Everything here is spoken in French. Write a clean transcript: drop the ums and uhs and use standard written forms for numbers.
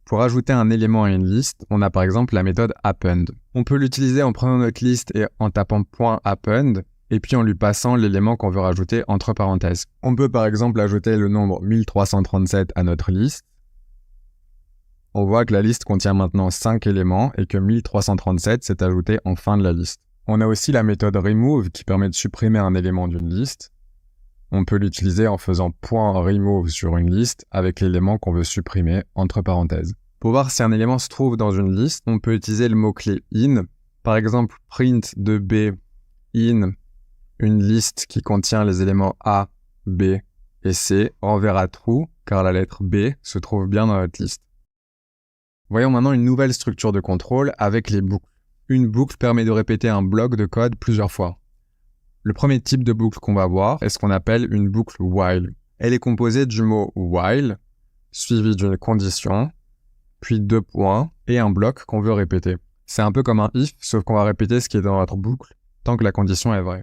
Pour ajouter un élément à une liste, on a par exemple la méthode append. On peut l'utiliser en prenant notre liste et en tapant .append, et puis en lui passant l'élément qu'on veut rajouter entre parenthèses. On peut par exemple ajouter le nombre 1337 à notre liste. On voit que la liste contient maintenant 5 éléments et que 1337 s'est ajouté en fin de la liste. On a aussi la méthode remove qui permet de supprimer un élément d'une liste. On peut l'utiliser en faisant .remove sur une liste avec l'élément qu'on veut supprimer entre parenthèses. Pour voir si un élément se trouve dans une liste, on peut utiliser le mot-clé in. Par exemple, print de B in une liste qui contient les éléments A, B et C renverra true car la lettre B se trouve bien dans notre liste. Voyons maintenant une nouvelle structure de contrôle avec les boucles. Une boucle permet de répéter un bloc de code plusieurs fois. Le premier type de boucle qu'on va voir est ce qu'on appelle une boucle while. Elle est composée du mot while, suivi d'une condition, puis 2 points et un bloc qu'on veut répéter. C'est un peu comme un if, sauf qu'on va répéter ce qui est dans notre boucle tant que la condition est vraie.